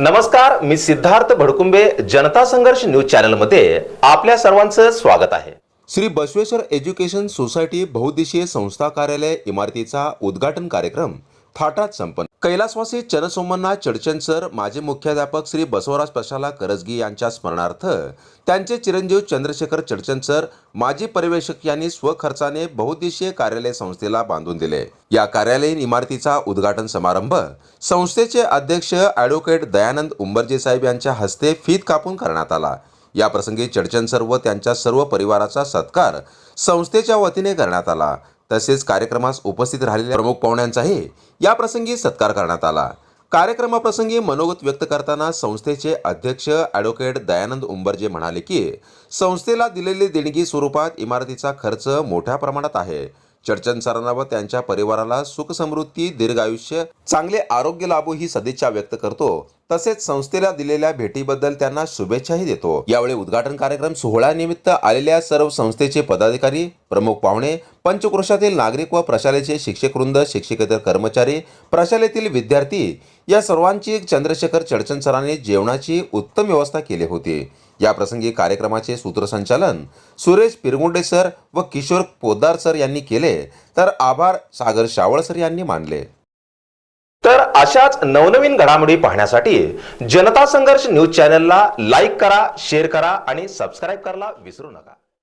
नमस्कार, मी सिद्धार्थ भडकुंबे जनता संघर्ष news channel मध्ये आपल्या सर्वांचं स्वागत आहे। श्री बसवेश्वर एज्युकेशन सोसायटी बहुउद्देशीय संस्था कार्यालय इमारतीचा उद्घाटन कार्यक्रम थाटात संपन्न। कैलासवासी चनसोमन्ना चडचण सर, माजी मुख्याध्यापक श्री बसवराज प्रशाला करजगी यांच्या स्मरणार्थ त्यांचे चिरंजीव चंद्रशेखर चडचण सर, माजी पर्यवेक्षक यांनी स्वखर्चाने बहुउद्देशीय कार्यालय संस्थेला बांधून दिले। या कार्यालयीन इमारतीचा उद्घाटन समारंभ संस्थेचे अध्यक्ष ॲडव्होकेट दयानंद उंबरजे साहेब यांच्या हस्ते फीत कापून करण्यात आला। या प्रसंगी चडचण सर व त्यांच्या सर्व परिवाराचा सत्कार संस्थेच्या वतीने करण्यात आला। तसेच कार्यक्रमास उपस्थित राहिलेल्या प्रमुख पाहुण्यांचाही या प्रसंगी सत्कार करण्यात आला। कार्यक्रमाप्रसंगी मनोगत व्यक्त करताना संस्थेचे अध्यक्ष ॲडव्होकेट दयानंद उंबरजे म्हणाले की संस्थेला दिलेली देणगी स्वरूपात इमारतीचा खर्च मोठ्या प्रमाणात आहे। चडचण सरांना व त्यांच्या परिवाराला सुख समृद्धी, दीर्घायुष्य, चांगले आरोग्य लाभो ही सदिच्छा व्यक्त करतो। तसेच संस्थेला दिलेल्या भेटीबद्दल त्यांना शुभेच्छाही देतो। यावेळी उद्घाटन कार्यक्रम सोहळ्यानिमित्त आलेल्या सर्व संस्थेचे पदाधिकारी, प्रमुख पाहुणे, पंचक्रोशातील नागरिक व प्रशालेचे शिक्षकवृंद, शिक्षकेतर कर्मचारी, प्रशालेतील विद्यार्थी या सर्वांची चंद्रशेखर चडचण सरांनी जेवणाची उत्तम व्यवस्था केली होती। या प्रसंगी कार्यक्रमाचे सूत्रसंचालन सुरेश पिरगुंडे सर व किशोर पोद्दार सर यांनी केले, तर आभार सागर शावळ सर यांनी मानले। तर अशाच नवनवीन घडामोडी पाहण्यासाठी जनता संघर्ष न्यूज चॅनलला लाईक करा, शेअर करा आणि सबस्क्राइब करायला विसरू नका।